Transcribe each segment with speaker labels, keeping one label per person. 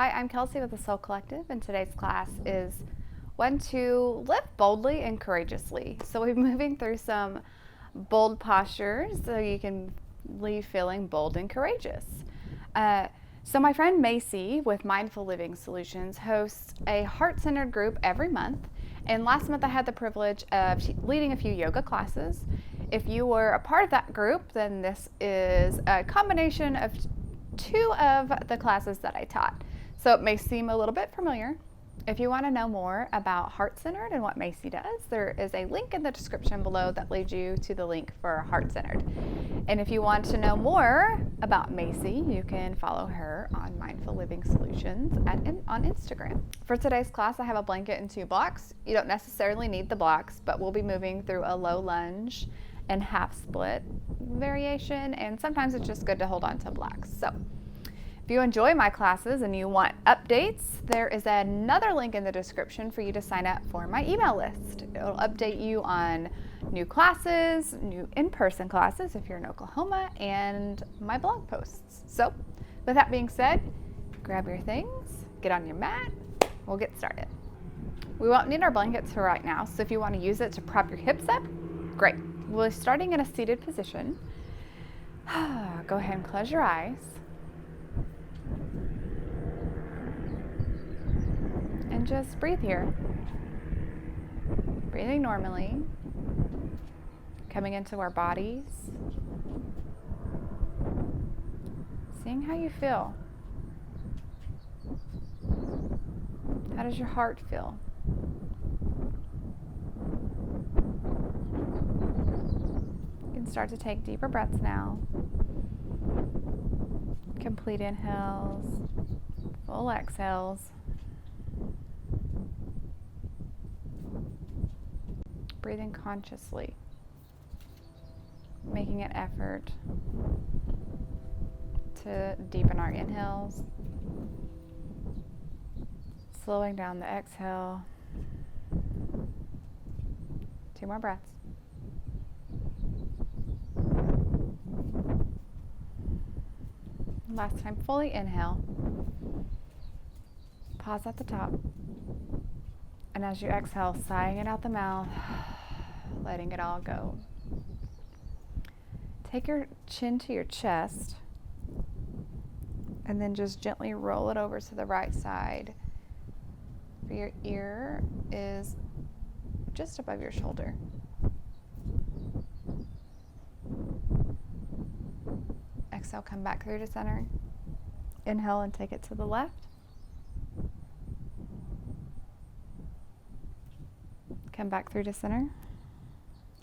Speaker 1: Hi, I'm Kelsey with the Soul Collective, and today's class is when to live boldly and courageously. So we're moving through some bold postures so you can leave feeling bold and courageous. So my friend Macy with Mindful Living Solutions hosts a heart-centered group every month. And last month I had the privilege of leading a few yoga classes. If you were a part of that group, then this is a combination of two of the classes that I taught. So it may seem a little bit familiar. If you want to know more about Heart-Centered and what Macy does, there is a link in the description below that leads you to the link for Heart-Centered. And if you want to know more about Macy, you can follow her on Mindful Living Solutions on Instagram. For today's class, I have a blanket and 2 blocks. You don't necessarily need the blocks, but we'll be moving through a low lunge and half split variation, and sometimes it's just good to hold on to blocks. So if you enjoy my classes and you want updates, there is another link in the description for you to sign up for my email list. It'll update you on new classes, new in-person classes if you're in Oklahoma, and my blog posts. So with that being said, grab your things, get on your mat, we'll get started. We won't need our blankets for right now, so if you want to use it to prop your hips up, great. We'll be starting in a seated position. Go ahead and close your eyes. And just breathe here. Breathing normally. Coming into our bodies. Seeing how you feel. How does your heart feel? You can start to take deeper breaths now. Complete inhales, full exhales. Breathing consciously, making an effort to deepen our inhales, slowing down the exhale. 2 more breaths. Last time, fully inhale. Pause at the top. And as you exhale, sighing it out the mouth, letting it all go. Take your chin to your chest and then just gently roll it over to the right side. Your ear is just above your shoulder. Exhale, come back through to center. Inhale and take it to the left. Come back through to center.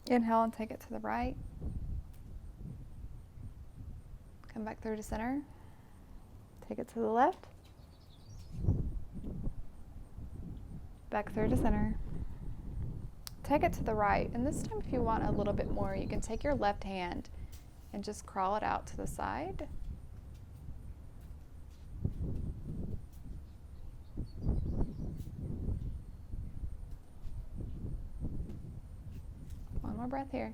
Speaker 1: Inhale and take it to the right. Come back through to center. Take it to the left. Back through to center. Take it to the right. And this time, if you want a little bit more, you can take your left hand and just crawl it out to the side. One more breath here.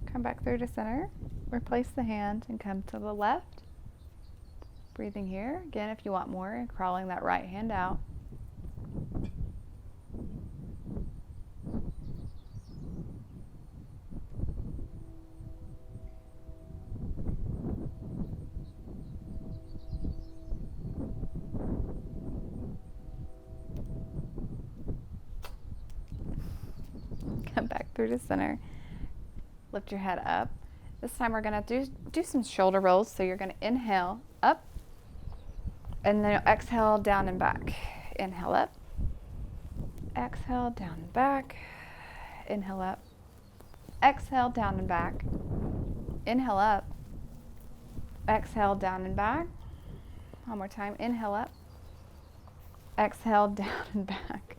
Speaker 1: Come back through to center. Replace the hand and come to the left. Breathing here. Again, if you want more, crawling that right hand out. Come back through to center. Lift your head up. This time we're going to do some shoulder rolls. So you're going to inhale up and then exhale down and back. Inhale up. Exhale down and back. Inhale up. Exhale down and back. Inhale up. Exhale down and back. One more time. Inhale up. Exhale down and back.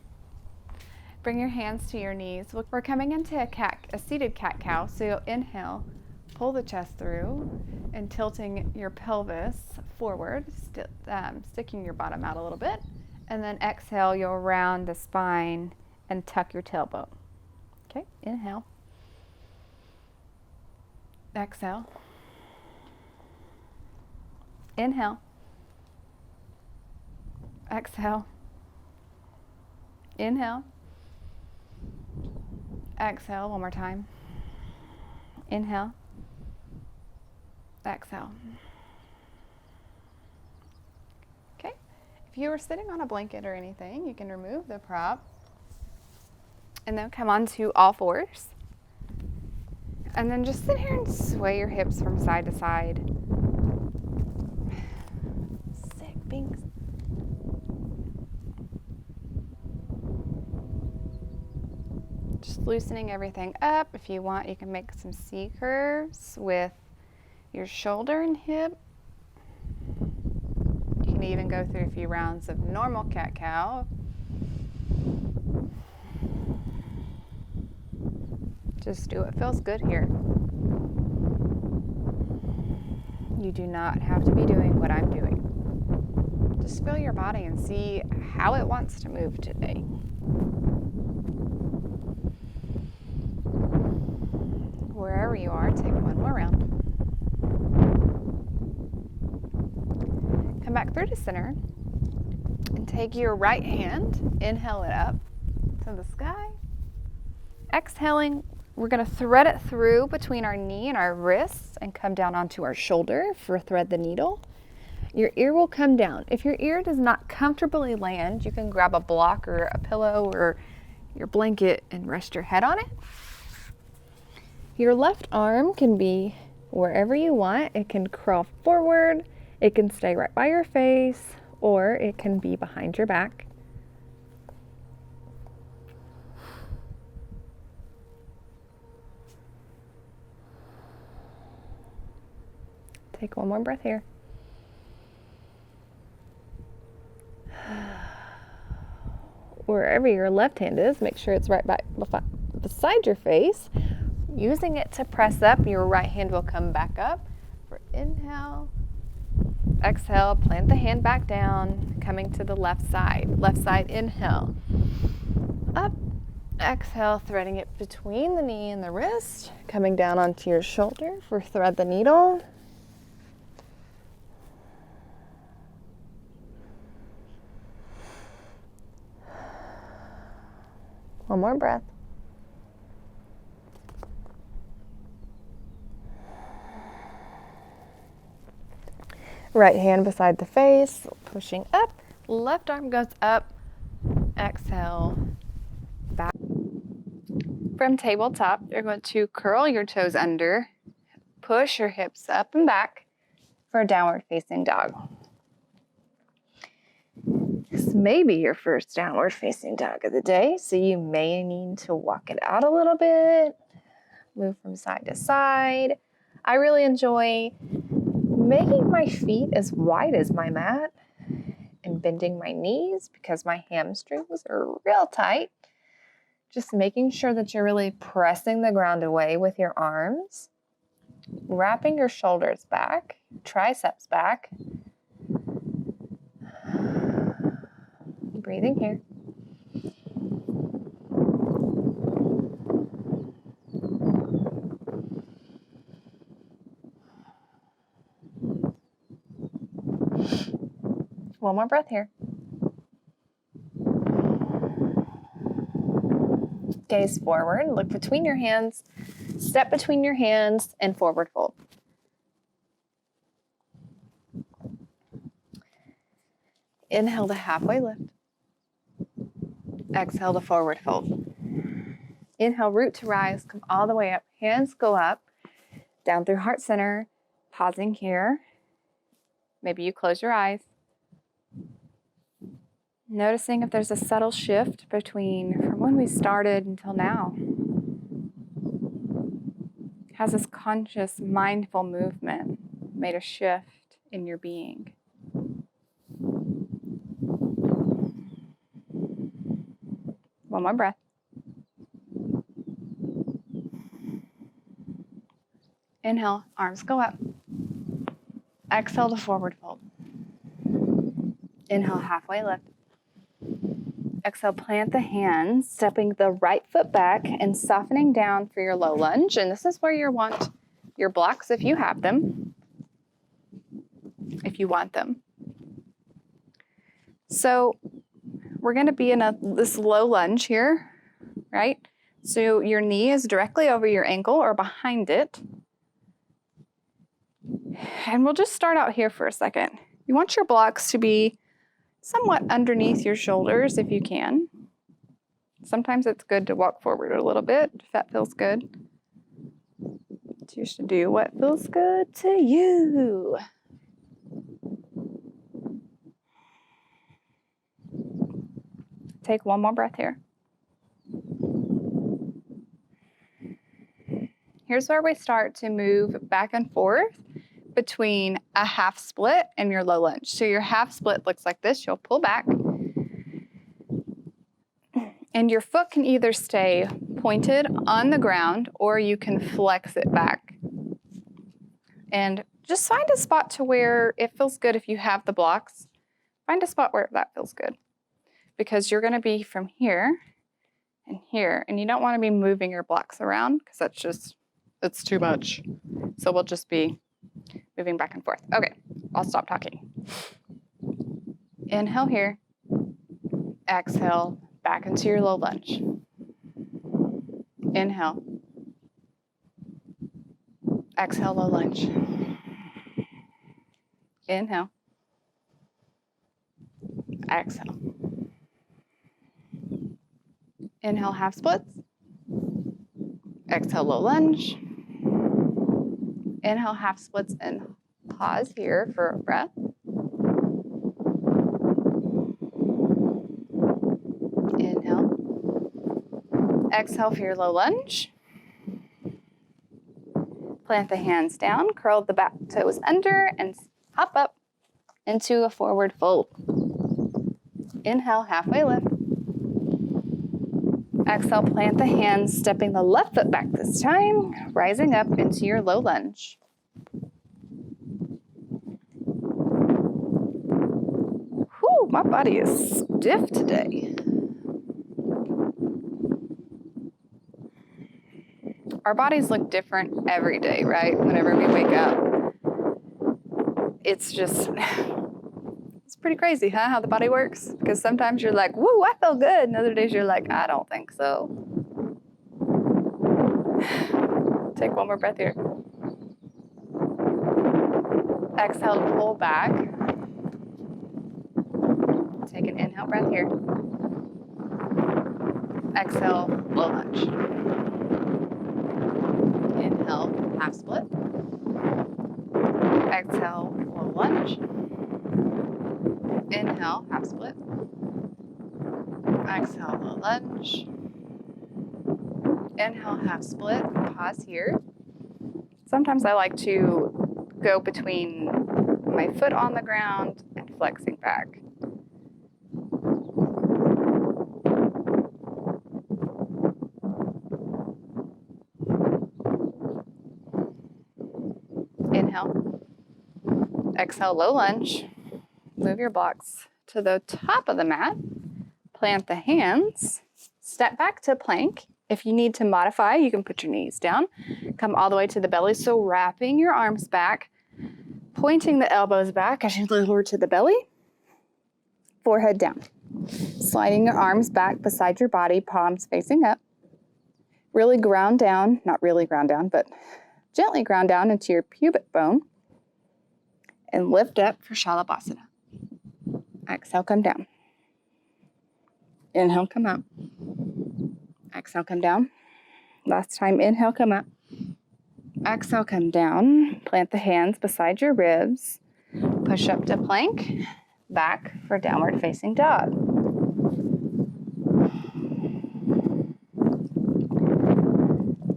Speaker 1: Bring your hands to your knees. We're coming into a seated cat-cow. So you'll inhale, pull the chest through, and tilting your pelvis forward, sticking your bottom out a little bit. And then exhale, you'll round the spine and tuck your tailbone. Okay, inhale. Exhale. Inhale. Exhale. Inhale. Exhale one more time. Inhale. Exhale. Okay. If you were sitting on a blanket or anything, you can remove the prop and then come onto all fours. And then just sit here and sway your hips from side to side. Sick, Binks. Just loosening everything up. If you want, you can make some C curves with your shoulder and hip. You can even go through a few rounds of normal cat-cow. Just do what feels good here. You do not have to be doing what I'm doing. Just feel your body and see how it wants to move today. Wherever you are, take one more round. Come back through to center and take your right hand, inhale it up to the sky. Exhaling, we're going to thread it through between our knee and our wrists and come down onto our shoulder for thread the needle. Your ear will come down. If your ear does not comfortably land, you can grab a block or a pillow or your blanket and rest your head on it. Your left arm can be wherever you want. It can crawl forward, it can stay right by your face, or it can be behind your back. Take one more breath here. Wherever your left hand is, make sure it's right beside your face. Using it to press up, your right hand will come back up. For inhale, exhale, plant the hand back down, coming to the left side. Left side, inhale. Up, exhale, threading it between the knee and the wrist, coming down onto your shoulder for thread the needle. One more breath. Right hand beside the face, pushing up. Left arm goes up. Exhale, back. From tabletop, you're going to curl your toes under, push your hips up and back for a downward facing dog. This may be your first downward facing dog of the day, so you may need to walk it out a little bit, move from side to side. I really enjoy making my feet as wide as my mat and bending my knees because my hamstrings are real tight. Just making sure that you're really pressing the ground away with your arms, wrapping your shoulders back, triceps back. Breathing here. One more breath here. Gaze forward, look between your hands, step between your hands, and forward fold. Inhale to halfway lift. Exhale to forward fold. Inhale, root to rise, come all the way up. Hands go up, down through heart center, pausing here. Maybe you close your eyes. Noticing if there's a subtle shift from when we started until now. Has this conscious, mindful movement made a shift in your being? One more breath. Inhale, arms go up. Exhale to forward fold. Inhale, halfway lift. Exhale, plant the hands, stepping the right foot back and softening down for your low lunge. And this is where you want your blocks if you have them. if you want them. So we're going to be in this low lunge here, right? So your knee is directly over your ankle or behind it. And we'll just start out here for a second. You want your blocks to be somewhat underneath your shoulders if you can. Sometimes it's good to walk forward a little bit if that feels good. You should do what feels good to you. Take one more breath here. Here's where we start to move back and forth between a half split and your low lunge. So your half split looks like this. You'll pull back. And your foot can either stay pointed on the ground or you can flex it back. And just find a spot to where it feels good if you have the blocks. Find a spot where that feels good. Because you're going to be from here and here. And you don't want to be moving your blocks around because it's too much. So we'll just be moving back and forth. Okay, I'll stop talking. Inhale here. Exhale. Back into your low lunge. Inhale. Exhale, low lunge. Inhale. Exhale. Inhale, half splits. Exhale, low lunge. Inhale, half splits and pause here for a breath. Inhale. Exhale for your low lunge. Plant the hands down, curl the back toes under, and hop up into a forward fold. Inhale, halfway lift. Exhale, plant the hands, stepping the left foot back this time, rising up into your low lunge. Whew, my body is stiff today. Our bodies look different every day, right? Whenever we wake up. It's just, it's pretty crazy, huh? How the body works. Because sometimes you're like, woo, I feel good. And other days you're like, I don't think so. Take one more breath here. Exhale to pull back. Take an inhale breath here. Exhale, low lunge. Inhale, half split. Exhale, low lunge. Inhale, half split. Exhale, low lunge. Inhale, half split. Pause here. Sometimes I like to go between my foot on the ground and flexing back. Inhale. Exhale, low lunge. Move your blocks to the top of the mat. Plant the hands. Step back to plank. If you need to modify, you can put your knees down. Come all the way to the belly. So wrapping your arms back, pointing the elbows back as you lower to the belly. Forehead down. Sliding your arms back beside your body, palms facing up. Really ground down, not really ground down, but gently ground down into your pubic bone. And lift up for Shalabhasana. Exhale, come down. Inhale, come up. Exhale, come down. Last time, inhale, come up. Exhale, come down. Plant the hands beside your ribs. Push up to plank. Back for downward facing dog.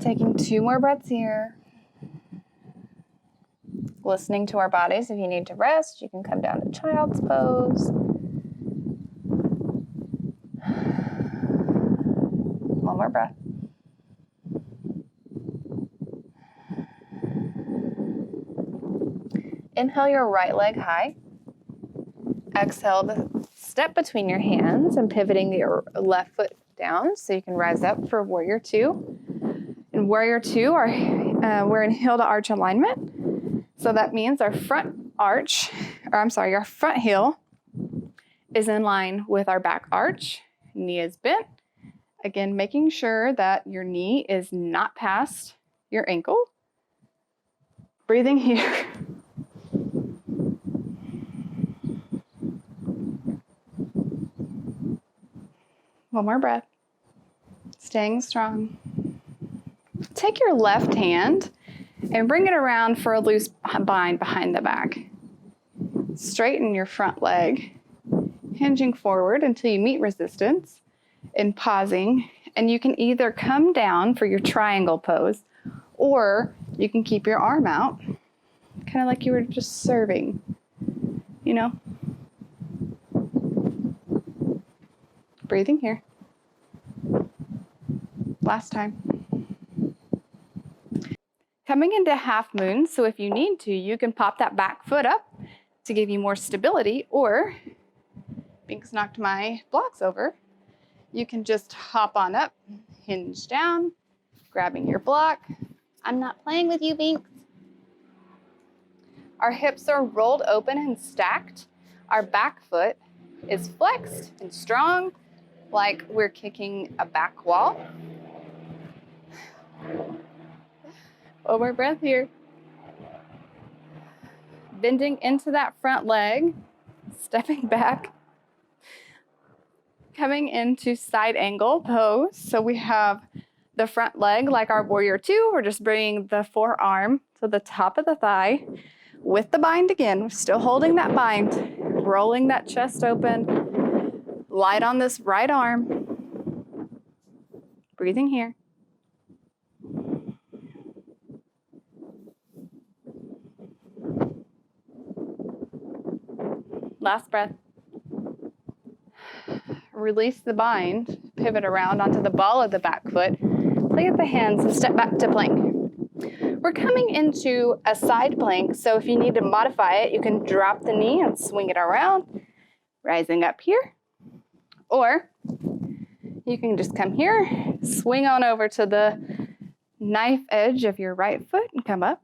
Speaker 1: Taking 2 more breaths here. Listening to our bodies. If you need to rest, you can come down to child's pose. One more breath. Inhale your right leg high. Exhale to step between your hands and pivoting your left foot down so you can rise up for Warrior 2. In Warrior 2, we're in heel to arch alignment. So that means our front arch, or I'm sorry, our front heel is in line with our back arch. Knee is bent. Again, making sure that your knee is not past your ankle. Breathing here. One more breath. Staying strong. Take your left hand and bring it around for a loose bind behind the back. Straighten your front leg, hinging forward until you meet resistance and pausing. And you can either come down for your triangle pose, or you can keep your arm out, kind of like you were just serving, you know? Breathing here. Last time. Coming into half moon, so if you need to, you can pop that back foot up to give you more stability, or, Binks knocked my blocks over, you can just hop on up, hinge down, grabbing your block. I'm not playing with you, Binks. Our hips are rolled open and stacked. Our back foot is flexed and strong, like we're kicking a back wall. One more breath here. Bending into that front leg, stepping back, coming into side angle pose. So we have the front leg like our warrior two. We're just bringing the forearm to the top of the thigh with the bind again. We're still holding that bind, rolling that chest open, light on this right arm. Breathing here. Last breath. Release the bind, pivot around onto the ball of the back foot, plant the hands and step back to plank. We're coming into a side plank, so if you need to modify it, you can drop the knee and swing it around, rising up here. Or you can just come here, swing on over to the knife edge of your right foot and come up.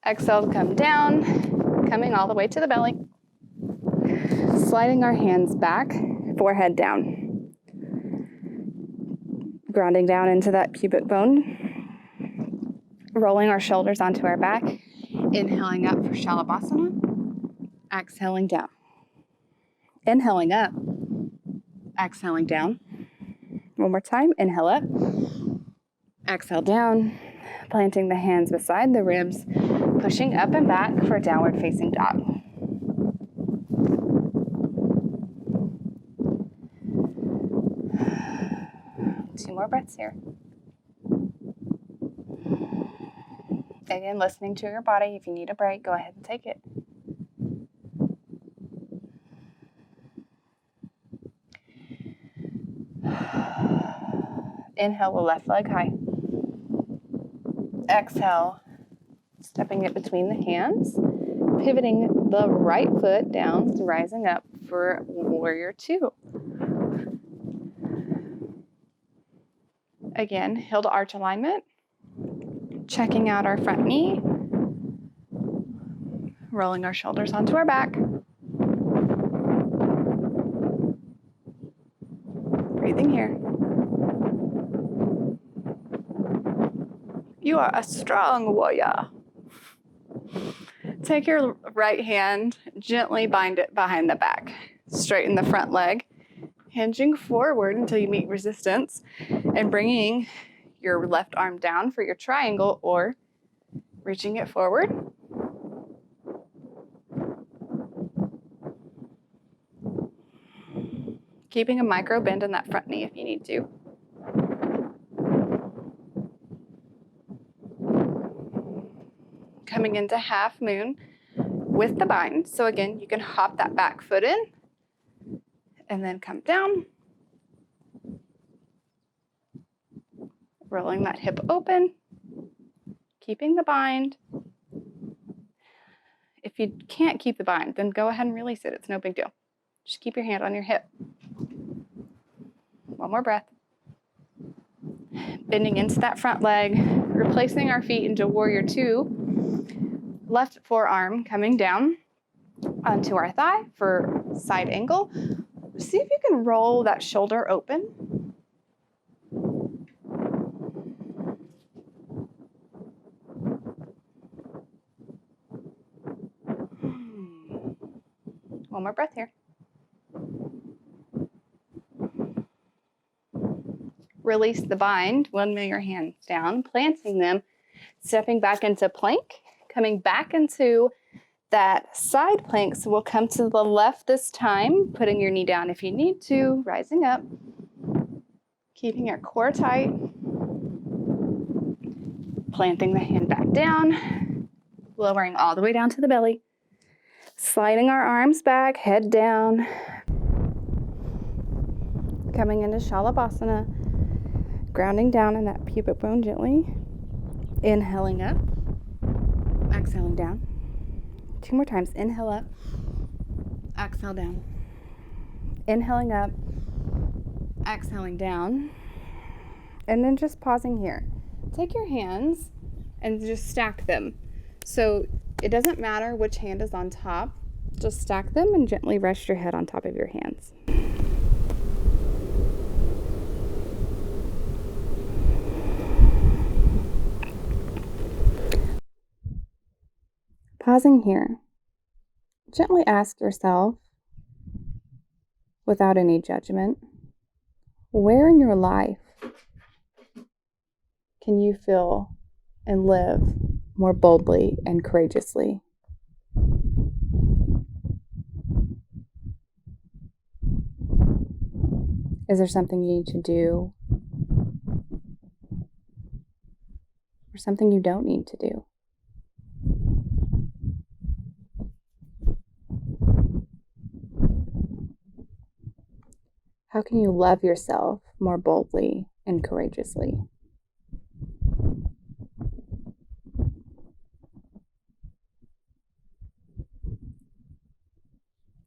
Speaker 1: Exhale to come down, coming all the way to the belly. Sliding our hands back, forehead down. Grounding down into that pubic bone. Rolling our shoulders onto our back. Inhaling up for Shalabhasana. Exhaling down. Inhaling up. Exhaling down. One more time. Inhale up. Exhale down. Planting the hands beside the ribs. Pushing up and back for downward facing dog. Two more breaths here. Again, listening to your body. If you need a break, go ahead and take it. Inhale the left leg high. Exhale, stepping it between the hands, pivoting the right foot down, rising up for warrior two. Again, heel to arch alignment, checking out our front knee, rolling our shoulders onto our back. Breathing here. You are a strong warrior. Take your right hand, gently bind it behind the back. Straighten the front leg, hinging forward until you meet resistance, and bringing your left arm down for your triangle or reaching it forward. Keeping a micro bend in that front knee if you need to. Coming into half moon with the bind. So again, you can hop that back foot in and then come down. Rolling that hip open, keeping the bind. If you can't keep the bind, then go ahead and release it. It's no big deal. Just keep your hand on your hip. One more breath. Bending into that front leg, replacing our feet into warrior two. left forearm coming down onto our thigh for side angle. See if you can roll that shoulder open. One more breath here. Release the bind, windmill your hands down, planting them, stepping back into plank, coming back into that side plank. So we'll come to the left this time, putting your knee down if you need to, rising up, keeping your core tight, planting the hand back down, lowering all the way down to the belly, sliding our arms back, head down, coming into Shalabhasana, grounding down in that pubic bone gently, inhaling up, exhaling down. 2 more times. Inhale up, exhale down. Inhaling up, exhaling down. And then just pausing here. Take your hands and just stack them. So it doesn't matter which hand is on top. Just stack them and gently rest your head on top of your hands. Pausing here, gently ask yourself, without any judgment, where in your life can you feel and live more boldly and courageously? Is there something you need to do? Or something you don't need to do? How can you love yourself more boldly and courageously?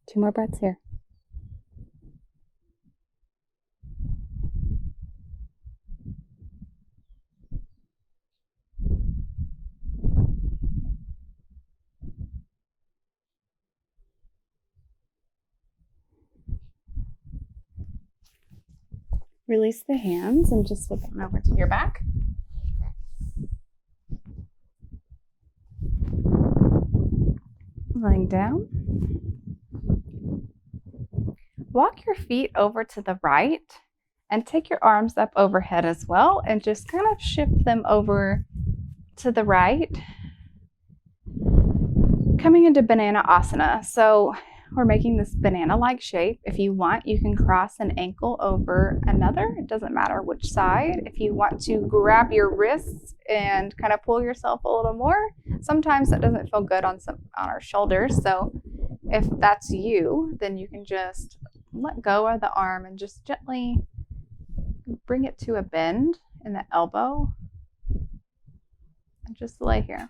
Speaker 1: Two more breaths here. Release the hands and just flip them over to your back. Lying down. Walk your feet over to the right and take your arms up overhead as well and just kind of shift them over to the right. Coming into Banana Asana. So we're making this banana-like shape. If you want, you can cross an ankle over another. It doesn't matter which side. If you want to grab your wrists and kind of pull yourself a little more, sometimes that doesn't feel good on our shoulders. So if that's you, then you can just let go of the arm and just gently bring it to a bend in the elbow and just lay here.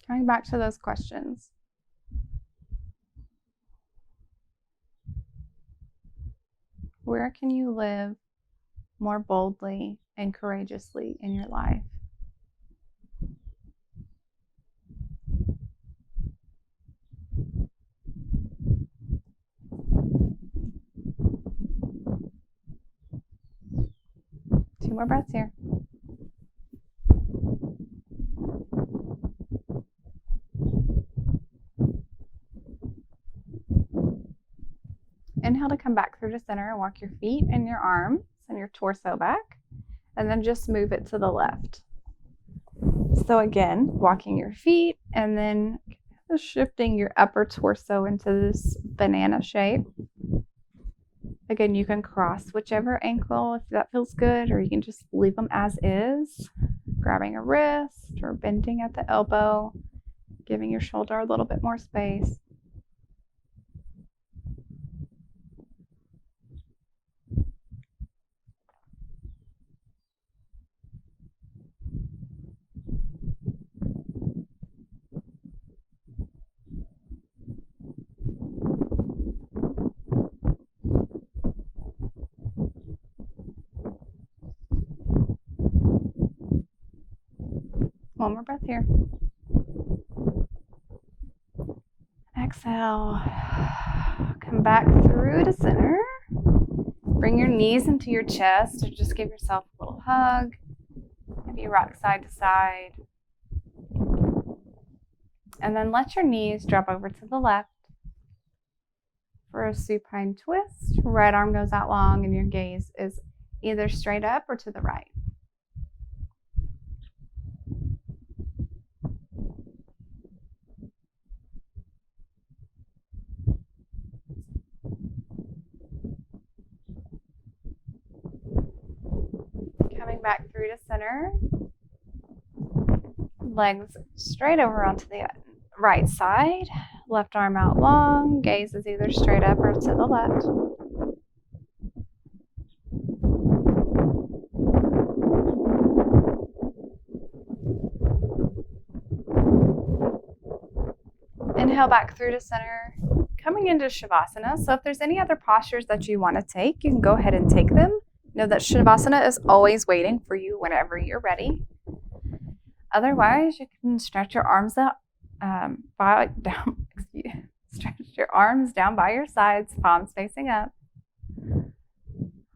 Speaker 1: Coming back to those questions. Where can you live more boldly and courageously in your life? Two more breaths here. Inhale to come back through to center and walk your feet and your arms and your torso back, and then just move it to the left. So again, walking your feet and then shifting your upper torso into this banana shape. Again, you can cross whichever ankle if that feels good, or you can just leave them as is, grabbing a wrist or bending at the elbow, giving your shoulder a little bit more space. One more breath here. Exhale. Come back through to center. Bring your knees into your chest or just give yourself a little hug. Maybe rock side to side. And then let your knees drop over to the left for a supine twist. Right arm goes out long and your gaze is either straight up or to the right. Coming back through to center. Legs straight over onto the right side. Left arm out long. Gaze is either straight up or to the left. Inhale back through to center. Coming into Shavasana. So if there's any other postures that you want to take, you can go ahead and take them. Know that Shavasana is always waiting for you whenever you're ready. Otherwise, you can stretch your arms out, stretch your arms down by your sides, palms facing up.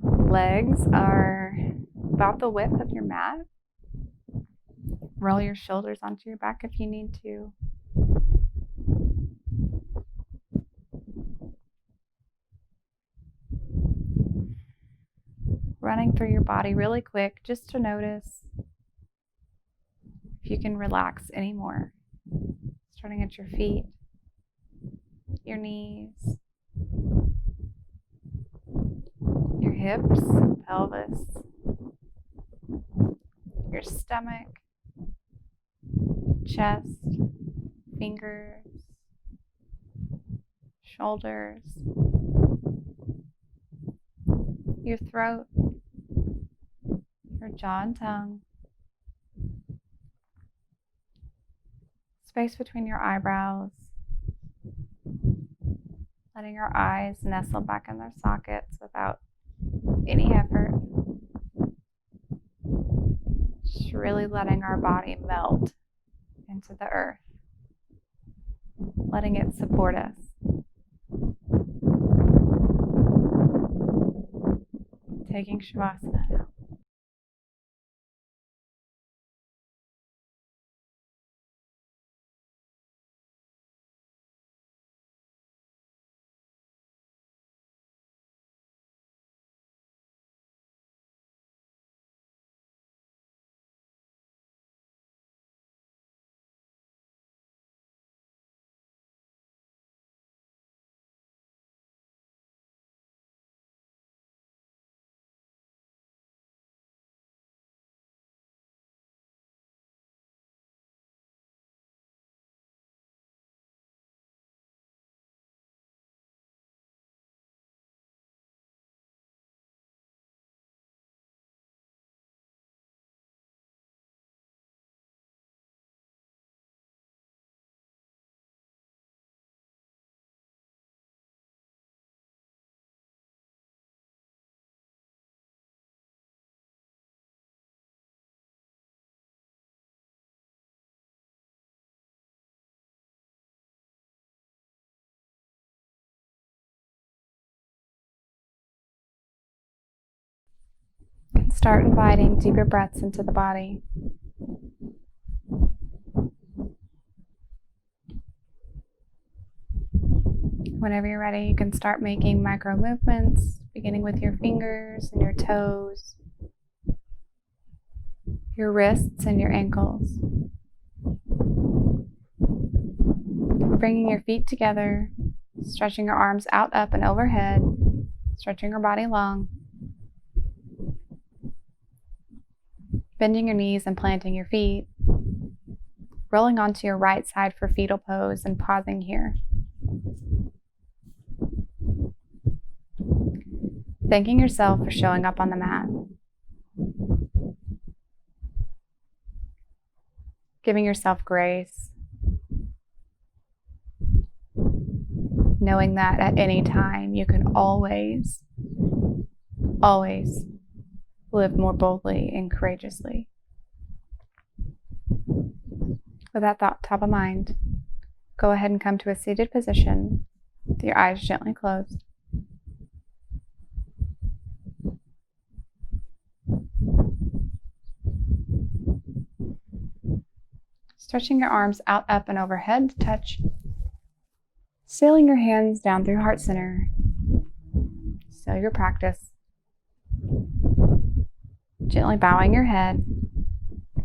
Speaker 1: Legs are about the width of your mat. Roll your shoulders onto your back if you need to. Running through your body really quick just to notice if you can relax anymore. Starting at your feet, your knees, your hips, pelvis, your stomach, chest, fingers, shoulders, your throat, your jaw and tongue, space between your eyebrows, letting your eyes nestle back in their sockets without any effort. Just really letting our body melt into the earth, letting it support us. Taking Shavasana now. Start inviting deeper breaths into the body. Whenever you're ready, you can start making micro movements, beginning with your fingers and your toes, your wrists and your ankles. Bringing your feet together, stretching your arms out, up, and overhead, stretching your body long. Bending your knees and planting your feet. Rolling onto your right side for fetal pose and pausing here. Thanking yourself for showing up on the mat. Giving yourself grace. Knowing that at any time you can always live more boldly and courageously. With that thought top of mind, go ahead and come to a seated position with your eyes gently closed. Stretching your arms out, up, and overhead to touch. Sailing your hands down through heart center. Seal your practice. Gently bowing your head.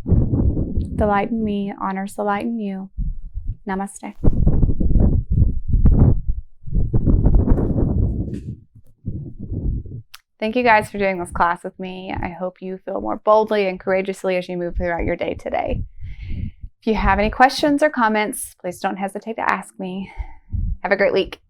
Speaker 1: The light in me honors the light in you. Namaste. Thank you guys for doing this class with me. I hope you feel more boldly and courageously as you move throughout your day today. If you have any questions or comments, please don't hesitate to ask me. Have a great week.